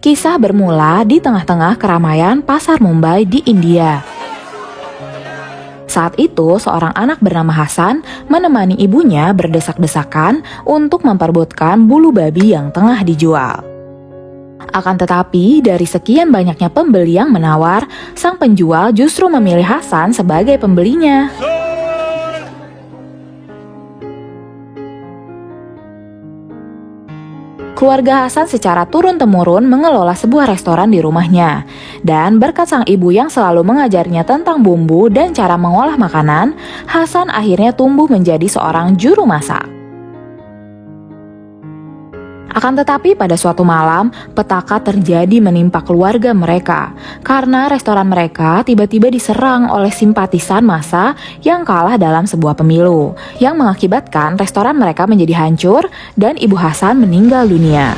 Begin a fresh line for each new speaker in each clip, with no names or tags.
Kisah bermula di tengah-tengah keramaian pasar Mumbai di India. Saat itu, seorang anak bernama Hasan menemani ibunya berdesak-desakan untuk memperebutkan bulu babi yang tengah dijual. Akan tetapi, dari sekian banyaknya pembeli yang menawar, sang penjual justru memilih Hasan sebagai pembelinya. Keluarga Hasan secara turun-temurun mengelola sebuah restoran di rumahnya. Dan berkat sang ibu yang selalu mengajarnya tentang bumbu dan cara mengolah makanan, Hasan akhirnya tumbuh menjadi seorang juru masak. Akan tetapi pada suatu malam, petaka terjadi menimpa keluarga mereka karena restoran mereka tiba-tiba diserang oleh simpatisan massa yang kalah dalam sebuah pemilu, yang mengakibatkan restoran mereka menjadi hancur dan Ibu Hasan meninggal dunia.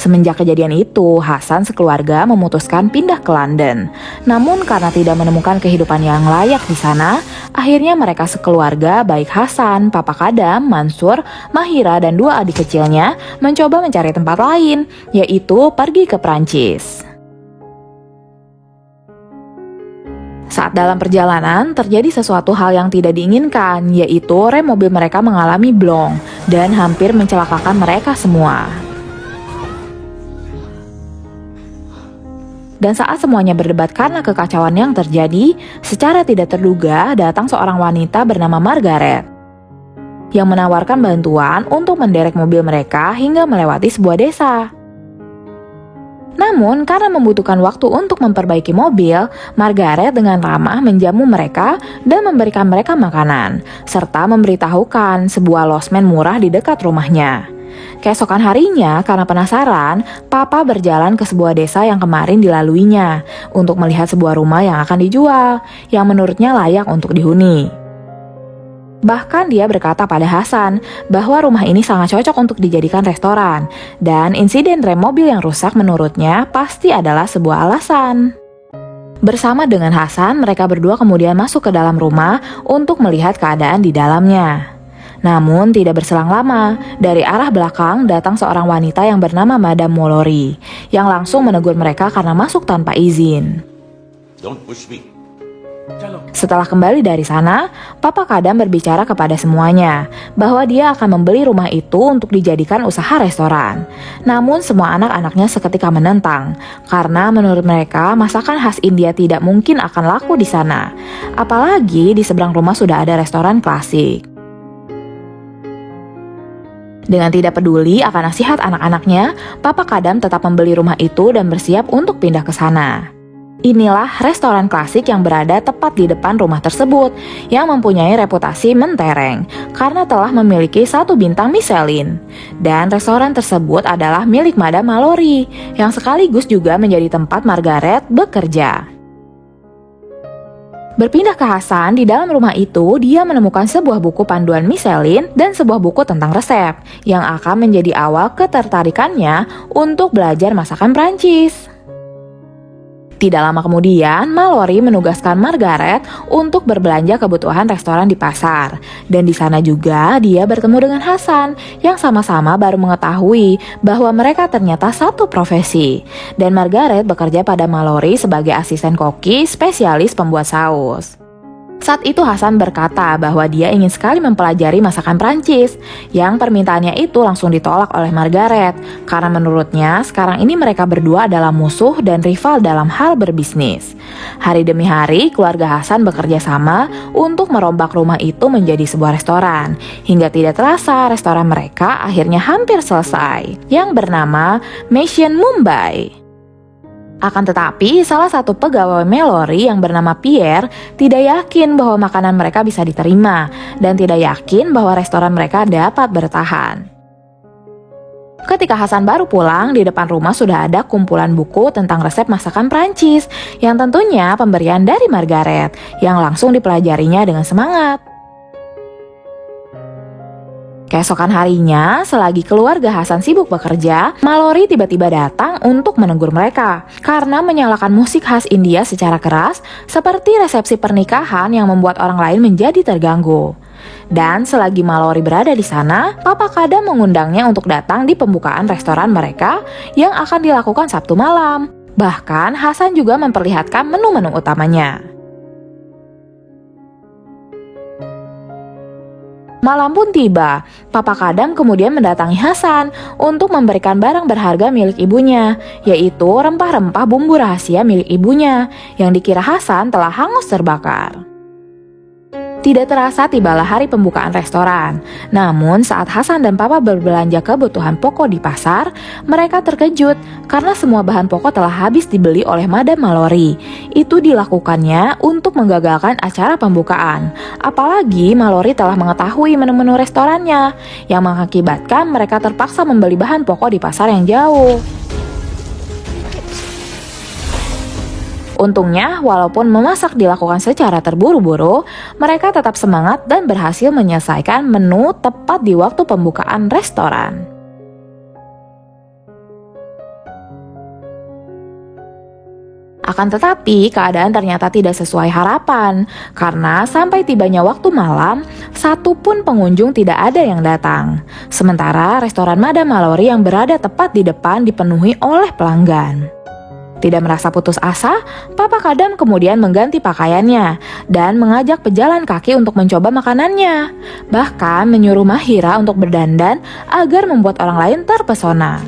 Semenjak kejadian itu, Hasan sekeluarga memutuskan pindah ke London. Namun karena tidak menemukan kehidupan yang layak di sana, akhirnya mereka sekeluarga, baik Hasan, Papa Kadam, Mansur, Mahira, dan dua adik kecilnya mencoba mencari tempat lain, yaitu pergi ke Prancis. Saat dalam perjalanan, terjadi sesuatu hal yang tidak diinginkan, yaitu rem mobil mereka mengalami blong dan hampir mencelakakan mereka semua. Dan saat semuanya berdebat karena kekacauan yang terjadi, secara tidak terduga datang seorang wanita bernama Margaret yang menawarkan bantuan untuk menderek mobil mereka hingga melewati sebuah desa. Namun karena membutuhkan waktu untuk memperbaiki mobil, Margaret dengan ramah menjamu mereka dan memberikan mereka makanan, serta memberitahukan sebuah losmen murah di dekat rumahnya. Keesokan harinya, karena penasaran, Papa berjalan ke sebuah desa yang kemarin dilaluinya untuk melihat sebuah rumah yang akan dijual, yang menurutnya layak untuk dihuni. Bahkan dia berkata pada Hasan bahwa rumah ini sangat cocok untuk dijadikan restoran, dan insiden rem mobil yang rusak menurutnya pasti adalah sebuah alasan. Bersama dengan Hasan, mereka berdua kemudian masuk ke dalam rumah untuk melihat keadaan di dalamnya. Namun tidak berselang lama, dari arah belakang datang seorang wanita yang bernama Madame Mallory, yang langsung menegur mereka karena masuk tanpa izin.
Don't push me.
Setelah kembali dari sana, Papa Kadam berbicara kepada semuanya bahwa dia akan membeli rumah itu untuk dijadikan usaha restoran. Namun semua anak-anaknya seketika menentang, karena menurut mereka masakan khas India tidak mungkin akan laku di sana. Apalagi di seberang rumah sudah ada restoran klasik. Dengan tidak peduli akan nasihat anak-anaknya, Papa Kadam tetap membeli rumah itu dan bersiap untuk pindah ke sana. Inilah restoran klasik yang berada tepat di depan rumah tersebut, yang mempunyai reputasi mentereng karena telah memiliki 1 bintang Michelin. Dan restoran tersebut adalah milik Madame Mallory, yang sekaligus juga menjadi tempat Margaret bekerja. Berpindah ke Hasan, di dalam rumah itu dia menemukan sebuah buku panduan Michelin dan sebuah buku tentang resep yang akan menjadi awal ketertarikannya untuk belajar masakan Prancis. Tidak lama kemudian, Mallory menugaskan Margaret untuk berbelanja kebutuhan restoran di pasar. Dan di sana juga dia bertemu dengan Hasan yang sama-sama baru mengetahui bahwa mereka ternyata satu profesi. Dan Margaret bekerja pada Mallory sebagai asisten koki spesialis pembuat saus. Saat itu Hasan berkata bahwa dia ingin sekali mempelajari masakan Prancis, yang permintaannya itu langsung ditolak oleh Margaret, karena menurutnya sekarang ini mereka berdua adalah musuh dan rival dalam hal berbisnis. Hari demi hari, keluarga Hasan bekerja sama untuk merombak rumah itu menjadi sebuah restoran, hingga tidak terasa restoran mereka akhirnya hampir selesai, yang bernama Mission Mumbai. Akan tetapi, salah satu pegawai Mallory yang bernama Pierre tidak yakin bahwa makanan mereka bisa diterima dan tidak yakin bahwa restoran mereka dapat bertahan. Ketika Hasan baru pulang, di depan rumah sudah ada kumpulan buku tentang resep masakan Prancis yang tentunya pemberian dari Margaret yang langsung dipelajarinya dengan semangat. Keesokan harinya, selagi keluarga Hasan sibuk bekerja, Mallory tiba-tiba datang untuk menegur mereka karena menyalakan musik khas India secara keras seperti resepsi pernikahan yang membuat orang lain menjadi terganggu. Dan selagi Mallory berada di sana, Papa Kadam mengundangnya untuk datang di pembukaan restoran mereka yang akan dilakukan Sabtu malam. Bahkan Hasan juga memperlihatkan menu-menu utamanya. Malam pun tiba, Papa Kadam kemudian mendatangi Hasan untuk memberikan barang berharga milik ibunya, yaitu rempah-rempah bumbu rahasia milik ibunya yang dikira Hasan telah hangus terbakar. Tidak terasa tibalah hari pembukaan restoran. Namun saat Hasan dan Papa berbelanja kebutuhan pokok di pasar, mereka terkejut karena semua bahan pokok telah habis dibeli oleh Madam Mallory. Itu dilakukannya untuk menggagalkan acara pembukaan. Apalagi Mallory telah mengetahui menu-menu restorannya, yang mengakibatkan mereka terpaksa membeli bahan pokok di pasar yang jauh. Untungnya, walaupun memasak dilakukan secara terburu-buru, mereka tetap semangat dan berhasil menyelesaikan menu tepat di waktu pembukaan restoran. Akan tetapi, keadaan ternyata tidak sesuai harapan, karena sampai tibanya waktu malam, satu pun pengunjung tidak ada yang datang. Sementara restoran Madam Mallory yang berada tepat di depan dipenuhi oleh pelanggan. Tidak merasa putus asa, Papa Kadam kemudian mengganti pakaiannya dan mengajak pejalan kaki untuk mencoba makanannya. Bahkan menyuruh Mahira untuk berdandan agar membuat orang lain terpesona.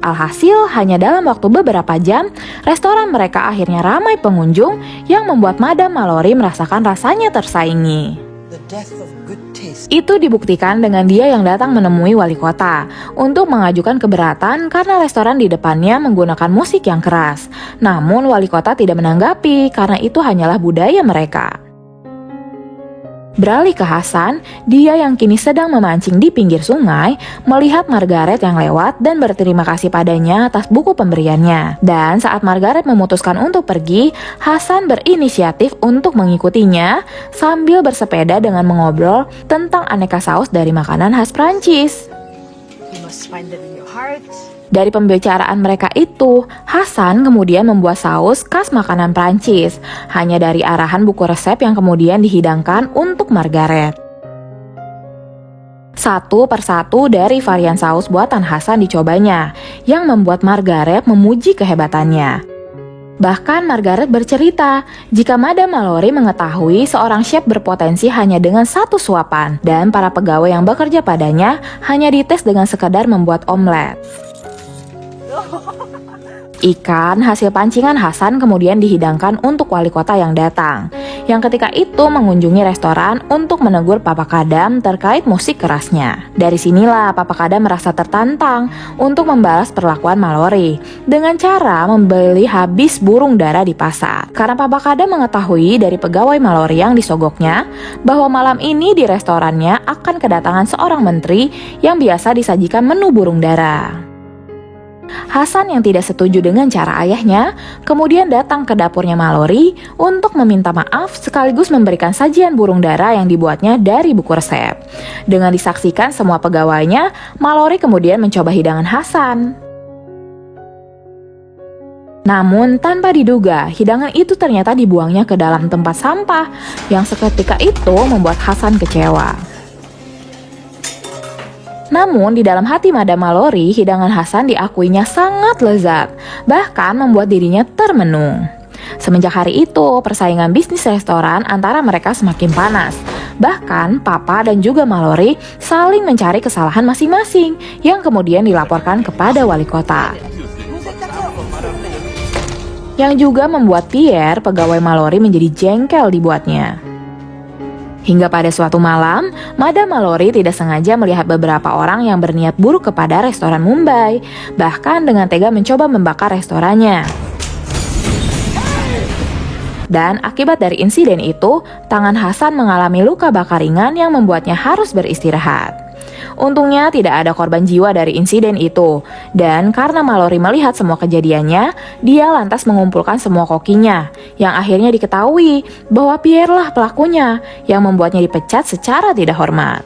Alhasil, hanya dalam waktu beberapa jam, restoran mereka akhirnya ramai pengunjung yang membuat Madam Mallory merasakan rasanya tersaingi. Itu dibuktikan dengan dia yang datang menemui wali kota untuk mengajukan keberatan karena restoran di depannya menggunakan musik yang keras. Namun wali kota tidak menanggapi karena itu hanyalah budaya mereka. Beralih ke Hasan, dia yang kini sedang memancing di pinggir sungai, melihat Margaret yang lewat dan berterima kasih padanya atas buku pemberiannya. Dan saat Margaret memutuskan untuk pergi, Hasan berinisiatif untuk mengikutinya sambil bersepeda dengan mengobrol tentang aneka saus dari makanan khas Prancis. Dari pembicaraan mereka itu, Hasan kemudian membuat saus khas makanan Prancis, hanya dari arahan buku resep yang kemudian dihidangkan untuk Margaret. Satu persatu dari varian saus buatan Hasan dicobanya, yang membuat Margaret memuji kehebatannya. Bahkan Margaret bercerita jika Madam Mallory mengetahui seorang chef berpotensi hanya dengan satu suapan, dan para pegawai yang bekerja padanya hanya dites dengan sekadar membuat omelet. Ikan hasil pancingan Hasan kemudian dihidangkan untuk wali kota yang datang, yang ketika itu mengunjungi restoran untuk menegur Papa Kadam terkait musik kerasnya. Dari sinilah Papa Kadam merasa tertantang untuk membalas perlakuan Mallory dengan cara membeli habis burung dara di pasar. Karena Papa Kadam mengetahui dari pegawai Mallory yang disogoknya bahwa malam ini di restorannya akan kedatangan seorang menteri yang biasa disajikan menu burung dara. Hasan yang tidak setuju dengan cara ayahnya kemudian datang ke dapurnya Mallory untuk meminta maaf sekaligus memberikan sajian burung dara yang dibuatnya dari buku resep. Dengan disaksikan semua pegawainya, Mallory kemudian mencoba hidangan Hasan. Namun tanpa diduga, hidangan itu ternyata dibuangnya ke dalam tempat sampah yang seketika itu membuat Hasan kecewa. Namun di dalam hati Madam Mallory, hidangan Hasan diakuinya sangat lezat, bahkan membuat dirinya termenung. Semenjak hari itu, persaingan bisnis restoran antara mereka semakin panas. Bahkan Papa dan juga Mallory saling mencari kesalahan masing-masing yang kemudian dilaporkan kepada wali kota. Yang juga membuat Pierre, pegawai Mallory, menjadi jengkel dibuatnya. Hingga pada suatu malam, Madam Mallory tidak sengaja melihat beberapa orang yang berniat buruk kepada restoran Mumbai, bahkan dengan tega mencoba membakar restorannya. Dan akibat dari insiden itu, tangan Hasan mengalami luka bakar ringan yang membuatnya harus beristirahat. Untungnya tidak ada korban jiwa dari insiden itu, dan karena Mallory melihat semua kejadiannya, dia lantas mengumpulkan semua kokinya, yang akhirnya diketahui bahwa Pierre lah pelakunya, yang membuatnya dipecat secara tidak hormat.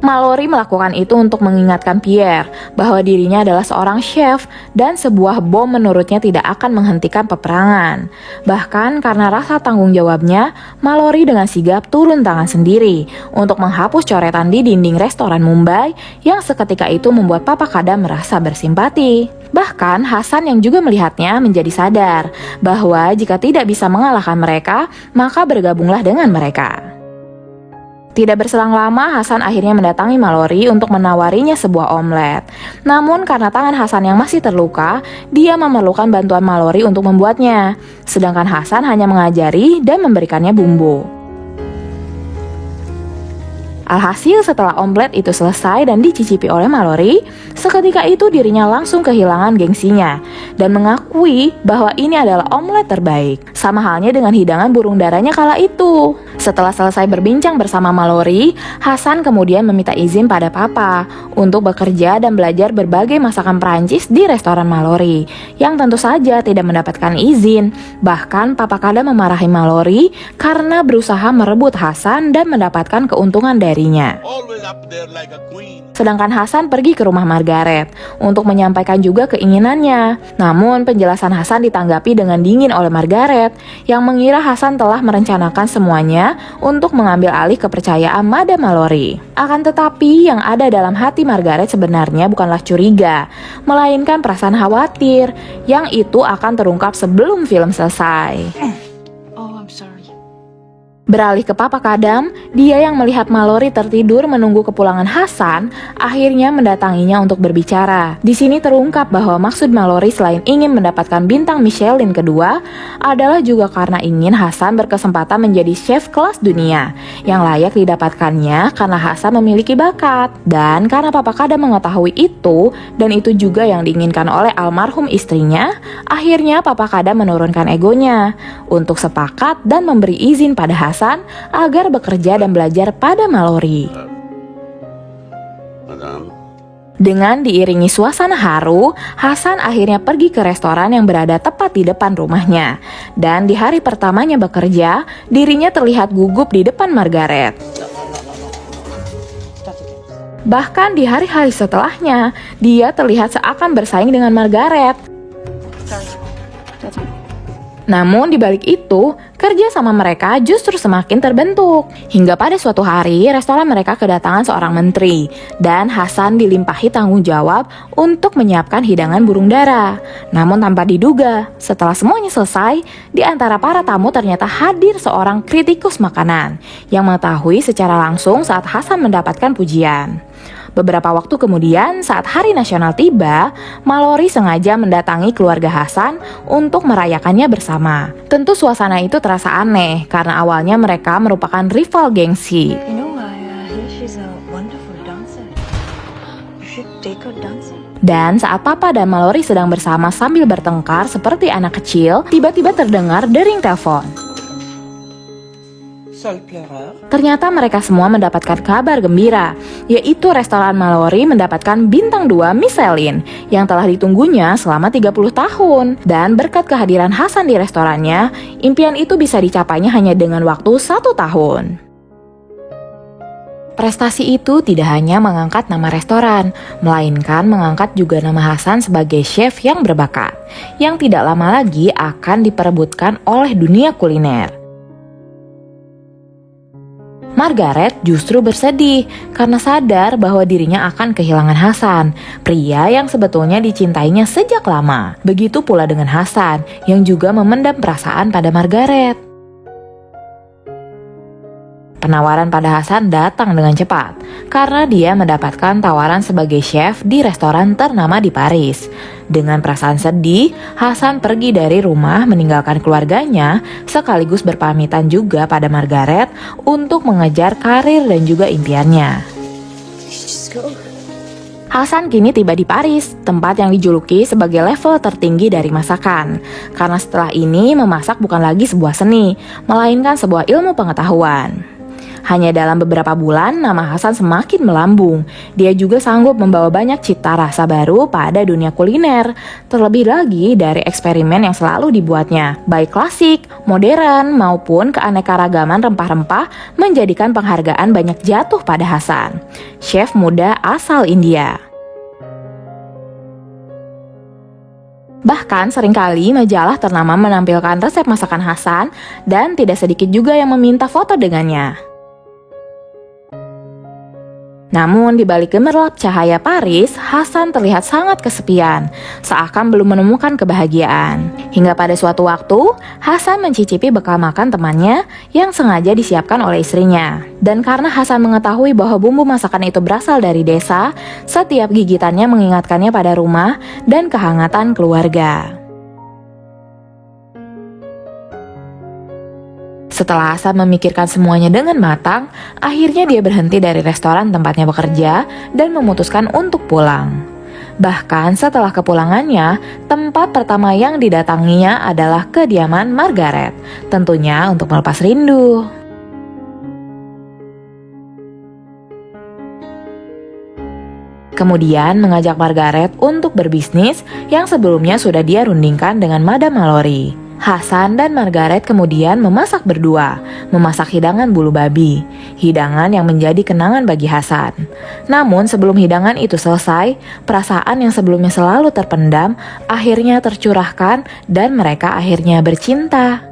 Mallory melakukan itu untuk mengingatkan Pierre bahwa dirinya adalah seorang chef dan sebuah bom menurutnya tidak akan menghentikan peperangan. Bahkan karena rasa tanggung jawabnya, Mallory dengan sigap turun tangan sendiri untuk menghapus coretan di dinding restoran Mumbai yang seketika itu membuat Papa Kadam merasa bersimpati. Bahkan Hasan yang juga melihatnya menjadi sadar bahwa jika tidak bisa mengalahkan mereka, maka bergabunglah dengan mereka. Tidak berselang lama, Hasan akhirnya mendatangi Mallory untuk menawarinya sebuah omelet. Namun karena tangan Hasan yang masih terluka, dia memerlukan bantuan Mallory untuk membuatnya. Sedangkan Hasan hanya mengajari dan memberikannya bumbu. Alhasil setelah omelet itu selesai dan dicicipi oleh Mallory, seketika itu dirinya langsung kehilangan gengsinya dan mengakui bahwa ini adalah omelet terbaik. Sama halnya dengan hidangan burung darahnya kala itu. Setelah selesai berbincang bersama Mallory, Hasan kemudian meminta izin pada Papa untuk bekerja dan belajar berbagai masakan Prancis di restoran Mallory, yang tentu saja tidak mendapatkan izin. Bahkan Papa Kadam memarahi Mallory karena berusaha merebut Hasan dan mendapatkan keuntungan darinya. Sedangkan Hasan pergi ke rumah Margaret untuk menyampaikan juga keinginannya. Namun penjelasan Hasan ditanggapi dengan dingin oleh Margaret yang mengira Hasan telah merencanakan semuanya untuk mengambil alih kepercayaan Madame Mallory. Akan tetapi yang ada dalam hati Margaret sebenarnya bukanlah curiga, melainkan perasaan khawatir yang itu akan terungkap sebelum film selesai. Beralih ke Papa Kadam, dia yang melihat Mallory tertidur menunggu kepulangan Hasan, akhirnya mendatanginya untuk berbicara. Di sini terungkap bahwa maksud Mallory selain ingin mendapatkan bintang Michelin kedua, adalah juga karena ingin Hasan berkesempatan menjadi chef kelas dunia, yang layak didapatkannya karena Hasan memiliki bakat. Dan karena Papa Kadam mengetahui itu, dan itu juga yang diinginkan oleh almarhum istrinya, akhirnya Papa Kadam menurunkan egonya untuk sepakat dan memberi izin pada Hasan agar bekerja dan belajar pada Mallory. Dengan diiringi suasana haru, Hasan akhirnya pergi ke restoran yang berada tepat di depan rumahnya. Dan di hari pertamanya bekerja, dirinya terlihat gugup di depan Margaret. Bahkan di hari-hari setelahnya, dia terlihat seakan bersaing dengan Margaret. Namun di balik itu, kerja sama mereka justru semakin terbentuk. Hingga pada suatu hari, restoran mereka kedatangan seorang menteri, dan Hasan dilimpahi tanggung jawab untuk menyiapkan hidangan burung dara. Namun tanpa diduga, setelah semuanya selesai, di antara para tamu ternyata hadir seorang kritikus makanan yang mengetahui secara langsung saat Hasan mendapatkan pujian. Beberapa waktu kemudian, saat Hari Nasional tiba, Mallory sengaja mendatangi keluarga Hasan untuk merayakannya bersama. Tentu suasana itu terasa aneh karena awalnya mereka merupakan rival gengsi. Dan saat Papa dan Mallory sedang bersama sambil bertengkar seperti anak kecil, tiba-tiba terdengar dering telepon. Ternyata mereka semua mendapatkan kabar gembira, yaitu restoran Mallory mendapatkan bintang 2 Michelin yang telah ditunggunya selama 30 tahun. Dan berkat kehadiran Hasan di restorannya, impian itu bisa dicapainya hanya dengan waktu 1 tahun. Prestasi itu tidak hanya mengangkat nama restoran, melainkan mengangkat juga nama Hasan sebagai chef yang berbakat, yang tidak lama lagi akan diperebutkan oleh dunia kuliner. Margaret justru bersedih karena sadar bahwa dirinya akan kehilangan Hasan, pria yang sebetulnya dicintainya sejak lama. Begitu pula dengan Hasan yang juga memendam perasaan pada Margaret. Penawaran pada Hasan datang dengan cepat karena dia mendapatkan tawaran sebagai chef di restoran ternama di Paris. Dengan perasaan sedih, Hasan pergi dari rumah meninggalkan keluarganya sekaligus berpamitan juga pada Margaret untuk mengejar karir dan juga impiannya. Hasan kini tiba di Paris, tempat yang dijuluki sebagai level tertinggi dari masakan. Karena setelah ini memasak bukan lagi sebuah seni, melainkan sebuah ilmu pengetahuan. Hanya dalam beberapa bulan, nama Hasan semakin melambung. Dia juga sanggup membawa banyak cita rasa baru pada dunia kuliner. Terlebih lagi dari eksperimen yang selalu dibuatnya, baik klasik, modern, maupun keanekaragaman rempah-rempah menjadikan penghargaan banyak jatuh pada Hasan, chef muda asal India. Bahkan seringkali majalah ternama menampilkan resep masakan Hasan dan tidak sedikit juga yang meminta foto dengannya. Namun di balik gemerlap cahaya Paris, Hasan terlihat sangat kesepian, seakan belum menemukan kebahagiaan. Hingga pada suatu waktu, Hasan mencicipi bekal makan temannya yang sengaja disiapkan oleh istrinya. Dan karena Hasan mengetahui bahwa bumbu masakan itu berasal dari desa, setiap gigitannya mengingatkannya pada rumah dan kehangatan keluarga. Setelah Hasan memikirkan semuanya dengan matang, akhirnya dia berhenti dari restoran tempatnya bekerja dan memutuskan untuk pulang. Bahkan setelah kepulangannya, tempat pertama yang didatanginya adalah kediaman Margaret, tentunya untuk melepas rindu. Kemudian mengajak Margaret untuk berbisnis yang sebelumnya sudah dia rundingkan dengan Madame Mallory. Hasan dan Margaret kemudian memasak berdua, memasak hidangan bulu babi, hidangan yang menjadi kenangan bagi Hasan. Namun sebelum hidangan itu selesai, perasaan yang sebelumnya selalu terpendam akhirnya tercurahkan dan mereka akhirnya bercinta.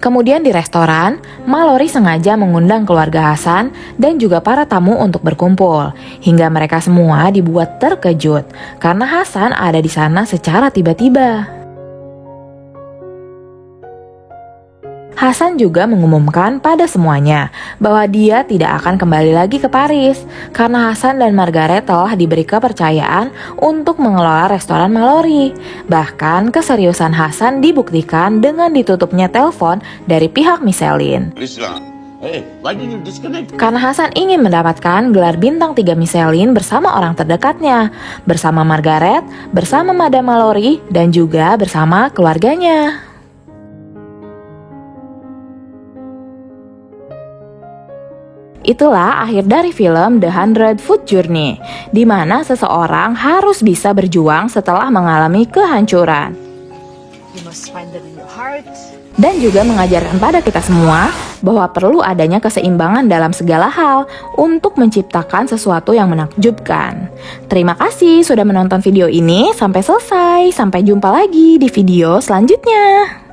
Kemudian di restoran, Mallory sengaja mengundang keluarga Hasan dan juga para tamu untuk berkumpul, hingga mereka semua dibuat terkejut karena Hasan ada di sana secara tiba-tiba. Hasan juga mengumumkan pada semuanya bahwa dia tidak akan kembali lagi ke Paris karena Hasan dan Margaret telah diberi kepercayaan untuk mengelola restoran Mallory. Bahkan keseriusan Hasan dibuktikan dengan ditutupnya telepon dari pihak Michelin. Karena Hasan ingin mendapatkan gelar bintang 3 Michelin bersama orang terdekatnya, bersama Margaret, bersama Madame Mallory, dan juga bersama keluarganya. Itulah akhir dari film The 100 Food Journey, di mana seseorang harus bisa berjuang setelah mengalami kehancuran. Dan juga mengajarkan pada kita semua bahwa perlu adanya keseimbangan dalam segala hal untuk menciptakan sesuatu yang menakjubkan. Terima kasih sudah menonton video ini sampai selesai. Sampai jumpa lagi di video selanjutnya.